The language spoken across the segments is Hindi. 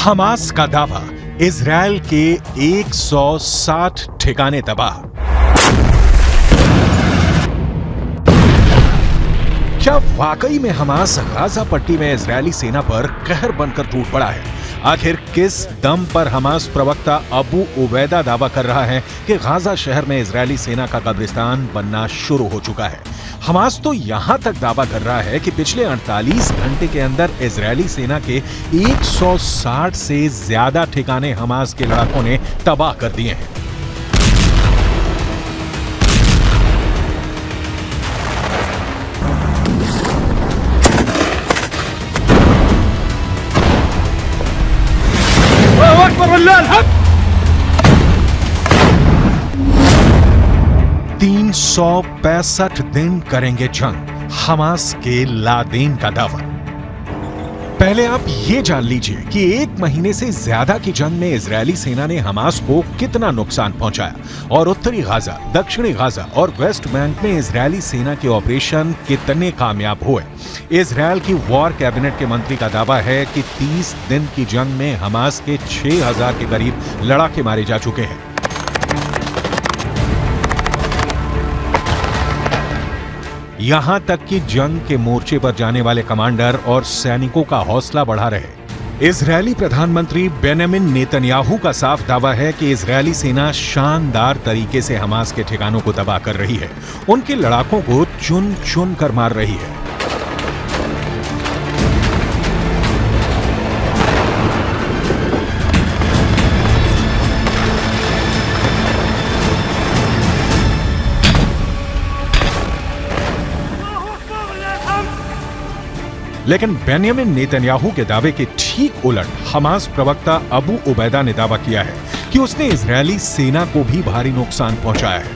हमास का दावा, इजरायल के 160 ठिकाने तबाह। क्या वाकई में हमास गाजा पट्टी में इजरायली सेना पर कहर बनकर टूट पड़ा है? आखिर किस दम पर हमास प्रवक्ता अबू उबैदा दावा कर रहा है कि गाजा शहर में इजरायली सेना का कब्रिस्तान बनना शुरू हो चुका है? हमास तो यहां तक दावा कर रहा है कि पिछले 48 घंटे के अंदर इजरायली सेना के 160 से ज्यादा ठिकाने हमास के लड़ाकों ने तबाह कर दिए हैं। तीन 365 दिन करेंगे जंग, हमास के लादेन का दावा। पहले आप ये जान लीजिए कि 1 महीने से ज्यादा की जंग में इजरायली सेना ने हमास को कितना नुकसान पहुंचाया और उत्तरी गाजा, दक्षिणी गाजा और वेस्ट बैंक में इजरायली सेना के ऑपरेशन कितने कामयाब हुए। इजरायल की वॉर कैबिनेट के मंत्री का दावा है कि 30 दिन की जंग में हमास के 6000 के करीब लड़ाके मारे जा चुके हैं। यहां तक कि जंग के मोर्चे पर जाने वाले कमांडर और सैनिकों का हौसला बढ़ा रहे। इजरायली प्रधानमंत्री बेंजामिन नेतन्याहू का साफ दावा है कि इजरायली सेना शानदार तरीके से हमास के ठिकानों को तबाह कर रही है, उनके लड़ाकों को चुन चुन कर मार रही है। लेकिन बेंजामिन नेतन्याहू के दावे के ठीक उलट हमास प्रवक्ता अबू उबैदा ने दावा किया है कि उसने इजरायली सेना को भी भारी नुकसान पहुंचाया है।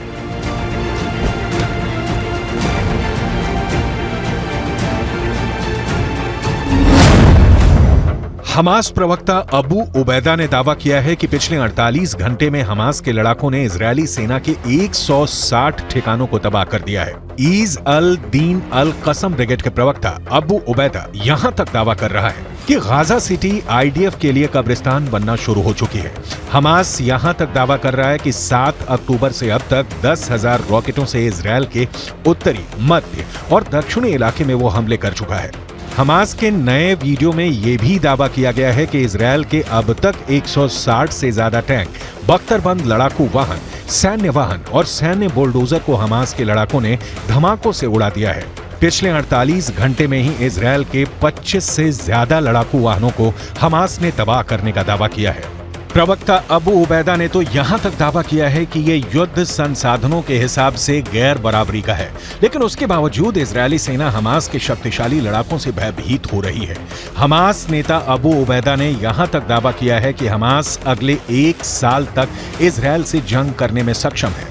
हमास प्रवक्ता अबू उबैदा ने दावा किया है कि पिछले 48 घंटे में हमास के लड़ाकों ने इजरायली सेना के 160 ठिकानों को तबाह कर दिया है। ईज अल दीन अल कसम ब्रिगेड के प्रवक्ता अबू उबैदा यहां तक दावा कर रहा है कि गाजा सिटी आईडीएफ के लिए कब्रिस्तान बनना शुरू हो चुकी है। हमास यहां तक दावा कर रहा है कि 7 अक्टूबर से अब तक 10,000 रॉकेटों से इजरायल के उत्तरी, मध्य और दक्षिणी इलाके में वो हमले कर चुका है। हमास के नए वीडियो में यह भी दावा किया गया है कि इजरायल के अब तक 160 से ज्यादा टैंक, बख्तरबंद लड़ाकू वाहन, सैन्य वाहन और सैन्य बुलडोजर को हमास के लड़ाकों ने धमाकों से उड़ा दिया है। पिछले 48 घंटे में ही इजरायल के 25 से ज्यादा लड़ाकू वाहनों को हमास ने तबाह करने का दावा किया है। प्रवक्ता अबू उबैदा ने तो यहां तक दावा किया है कि यह युद्ध संसाधनों के हिसाब से गैर बराबरी का है, लेकिन उसके बावजूद इजरायली सेना हमास के शक्तिशाली लड़ाकों से भयभीत हो रही है। हमास नेता अबू उबैदा ने यहां तक दावा किया है कि हमास अगले 1 साल तक इजरायल से जंग करने में सक्षम है।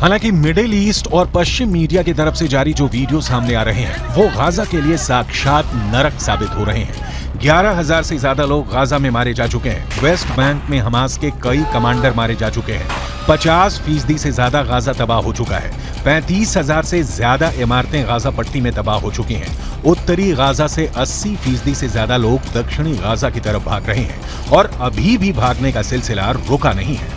हालांकि मिडिल ईस्ट और पश्चिम मीडिया की तरफ से जारी जो वीडियो सामने आ रहे हैं वो गाजा के लिए साक्षात नरक साबित हो रहे हैं। 11,000 से ज्यादा लोग गाजा में मारे जा चुके हैं। वेस्ट बैंक में हमास के कई कमांडर मारे जा चुके हैं। 50% से ज्यादा गाजा तबाह हो चुका है। 35,000 से ज्यादा इमारतें गाजा पट्टी में तबाह हो चुकी हैं। उत्तरी गाजा से 80% से ज्यादा लोग दक्षिणी गाजा की तरफ भाग रहे हैं और अभी भी भागने का सिलसिला रुका नहीं है।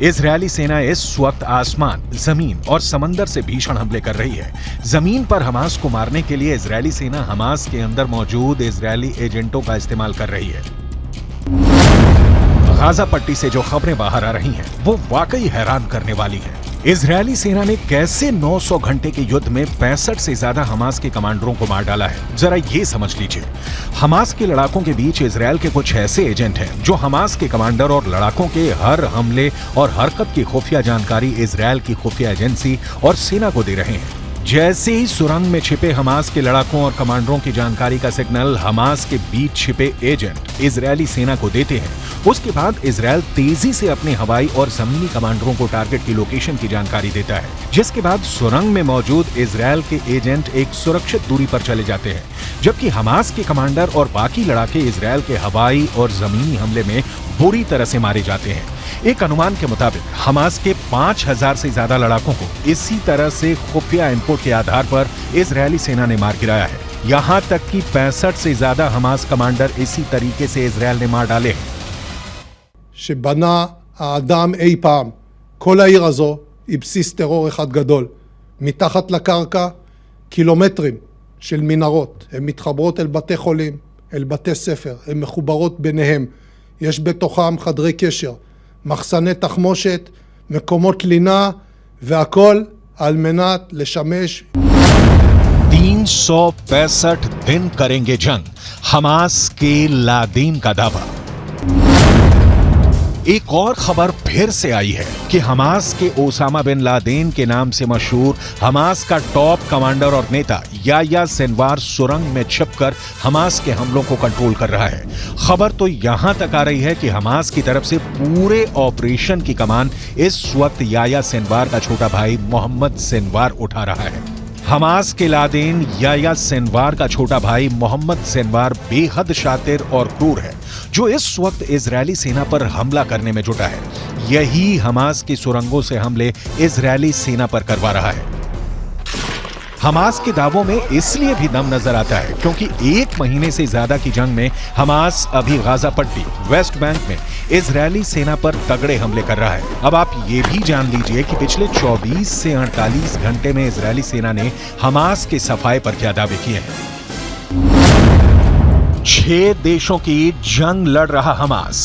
इजरायली सेना इस वक्त आसमान, जमीन और समंदर से भीषण हमले कर रही है। जमीन पर हमास को मारने के लिए इजरायली सेना हमास के अंदर मौजूद इजरायली एजेंटों का इस्तेमाल कर रही है। गाजा पट्टी से जो खबरें बाहर आ रही हैं, वो वाकई हैरान करने वाली हैं। इजरायली सेना ने कैसे 900 घंटे के युद्ध में 65 से ज्यादा हमास के कमांडरों को मार डाला है, जरा ये समझ लीजिए। हमास के लड़ाकों के बीच इजरायल के कुछ ऐसे एजेंट हैं जो हमास के कमांडर और लड़ाकों के हर हमले और हरकत की खुफिया जानकारी इजरायल की खुफिया एजेंसी और सेना को दे रहे हैं। जैसे ही सुरंग में छिपे हमास के लड़ाकों और कमांडरों की जानकारी का सिग्नल हमास के बीच छिपे एजेंट इजरायली सेना को देते हैं, उसके बाद इजरायल तेजी से अपने हवाई और जमीनी कमांडरों को टारगेट की लोकेशन की जानकारी देता है, जिसके बाद सुरंग में मौजूद इजरायल के एजेंट एक सुरक्षित दूरी पर चले जाते हैं, जबकि हमास के कमांडर और बाकी लड़ाके इजरायल के हवाई और जमीनी हमले में बुरी तरह से मारे जाते हैं। एक अनुमान के मुताबिक हमास के 5000 से ज्यादा लड़ाकों को इसी तरह से खुफिया इनपुट के आधार पर इजरायली सेना ने मार गिराया है। यहां तक कि 65 से ज्यादा हमास कमांडर इसी तरीके से इजरायल ने मार डाले हैं। שבנה האדם אי פעם. כל העיר הזו היא בסיס טרור אחד גדול. מתחת לקרקע קילומטרים של מנהרות. הן מתחברות אל בתי חולים, אל בתי ספר, הן מחוברות ביניהם. יש בתוכם חדרי קשר, מחסני תחמושת, מקומות לינה, והכל על מנת לשמש 365 दिन करेंगे जंग, हमास के लादेन का दावा। एक और खबर फिर से आई है कि हमास के ओसामा बिन लादेन के नाम से मशहूर हमास का टॉप कमांडर और नेता याह्या सिनवार सुरंग में छिपकर हमास के हमलों को कंट्रोल कर रहा है। खबर तो यहां तक आ रही है कि हमास की तरफ से पूरे ऑपरेशन की कमान इस वक्त याह्या सिनवार का छोटा भाई मोहम्मद सिनवार उठा रहा है। हमास के लादेन याह्या सिनवार का छोटा भाई मोहम्मद सिनवार बेहद शातिर और क्रूर है, जो इस वक्त इजरायली सेना पर हमला करने में जुटा है। यही हमास की सुरंगों से हमले इजरायली सेना पर करवा रहा है। हमास के दावों में इसलिए भी दम नजर आता है क्योंकि 1 महीने से ज्यादा की जंग में हमास अभी गाजा पट्टी, वेस्ट बैंक में इजरायली सेना पर तगड़े हमले कर रहा है। अब आप ये भी जान लीजिए कि पिछले 24 से 48 घंटे में इजरायली सेना ने हमास के सफाए पर क्या दावे किए हैं। 6 देशों की जंग लड़ रहा हमास,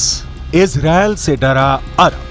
इजरायल से डरा अरब।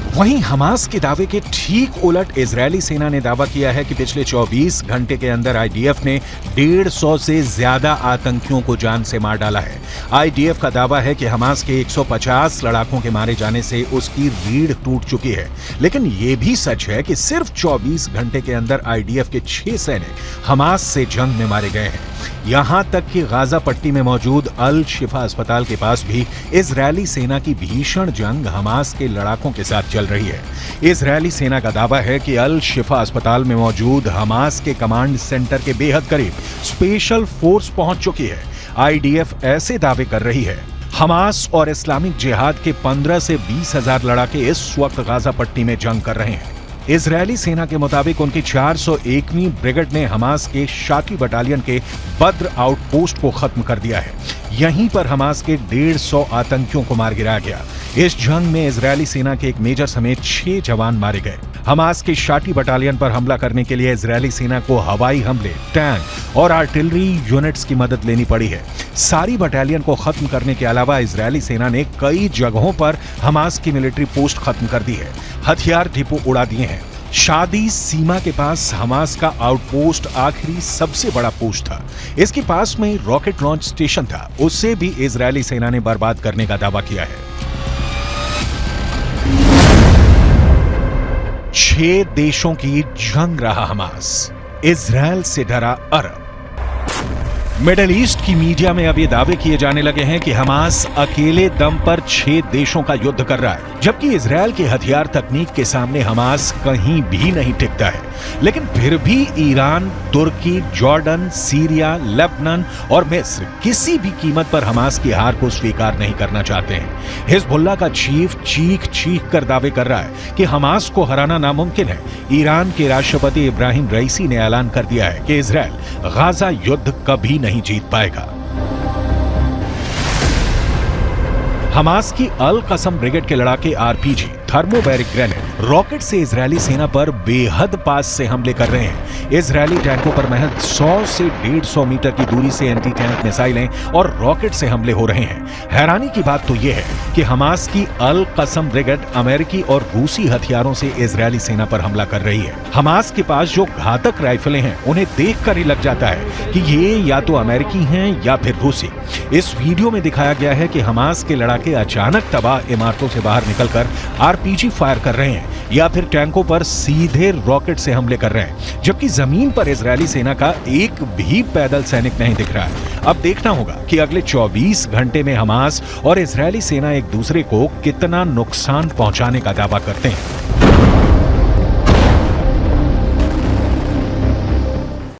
वहीं हमास के दावे के ठीक उलट इजरायली सेना ने दावा किया है कि पिछले 24 घंटे के अंदर आईडीएफ ने 150 से ज्यादा आतंकियों को जान से मार डाला है। आईडीएफ का दावा है कि हमास के 150 लड़ाकों के मारे जाने से उसकी रीढ़ टूट चुकी है, लेकिन यह भी सच है कि सिर्फ 24 घंटे के अंदर आईडीएफ के 6 सैनिक हमास से जंग में मारे गए हैं। यहां तक कि गाजा पट्टी में मौजूद अल शिफा अस्पताल के पास भी इजरायली सेना की भीषण जंग हमास के लड़ाकों के साथ चल रही है। इजरायली सेना का दावा है कि अल शिफा अस्पताल में मौजूद हमास के कमांड सेंटर के बेहद करीब स्पेशल फोर्स पहुंच चुकी है। आईडीएफ ऐसे दावे कर रही है। हमास और इस्लामिक जिहाद के 15 से 20 हजार लड़ाके इस वक्त गाजा पट्टी में जंग कर रहे हैं। इजरायली सेना के मुताबिक उनकी 401वीं ब्रिगेड ने हमास के शाकी बटालियन के बद्र आउटपोस्ट को खत्म कर दिया है। यहीं पर हमास के 150 आतंकियों को मार गिराया गया। इस जंग में इजरायली सेना के एक मेजर समेत 6 जवान मारे गए। हमास के शाटी बटालियन पर हमला करने के लिए इजरायली सेना को हवाई हमले, टैंक और आर्टिलरी यूनिट्स की मदद लेनी पड़ी है। सारी बटालियन को खत्म करने के अलावा इजरायली सेना ने कई जगहों पर हमास की मिलिट्री पोस्ट खत्म कर दी है, हथियार डिपो उड़ा दिए हैं। शादी सीमा के पास हमास का आउटपोस्ट आखिरी सबसे बड़ा पोस्ट था। इसके पास में रॉकेट लॉन्च स्टेशन था, उसे भी इजरायली सेना ने बर्बाद करने का दावा किया है। 6 देशों की जंग रहा हमास, इजरायल से डरा अरब। मिडिल ईस्ट की मीडिया में अब ये दावे किए जाने लगे हैं कि हमास अकेले दम पर 6 देशों का युद्ध कर रहा है, जबकि इजरायल की हथियार तकनीक के सामने हमास कहीं भी नहीं टिकता है। लेकिन फिर भी ईरान, तुर्की, जॉर्डन, सीरिया, लेबनान और मिस्र किसी भी कीमत पर हमास की हार को स्वीकार नहीं करना चाहते हैं। हिजबुल्लाह का चीफ चीख चीख कर दावे कर रहा है कि हमास को हराना नामुमकिन है। ईरान के राष्ट्रपति इब्राहिम रईसी ने ऐलान कर दिया है कि इजरायल गाजा युद्ध कभी नहीं जीत पाएगा। हमास की अल कसम ब्रिगेड के लड़ाके आरपीजी, थर्मोबैरिक ग्रेनेड, रॉकेट से इजरायली सेना पर बेहद पास से हमले कर रहे हैं। इजरायली टैंकों पर महज 100 से 150 मीटर की दूरी से एंटी टैंक मिसाइलें और रॉकेट से हमले हो रहे हैं। हैरानी की बात तो यह है कि हमास की अल कसम ब्रिगेड अमेरिकी और रूसी हथियारों से इजरायली सेना पर हमला कर रही है। हमास के पास जो घातक राइफलें हैं उन्हें देखकर ही लग जाता है कि ये या तो अमेरिकी हैं या फिर रूसी। इस वीडियो में दिखाया गया है कि हमास के लड़ाके अचानक तबाह इमारतों से बाहर निकलकर आरपीजी फायर कर रहे हैं या फिर टैंकों पर सीधे रॉकेट से हमले कर रहे हैं, जबकि जमीन पर इजरायली सेना का एक भी पैदल सैनिक नहीं दिख रहा है। अब देखना होगा कि अगले 24 घंटे में हमास और इजरायली सेना एक दूसरे को कितना नुकसान पहुंचाने का दावा करते हैं।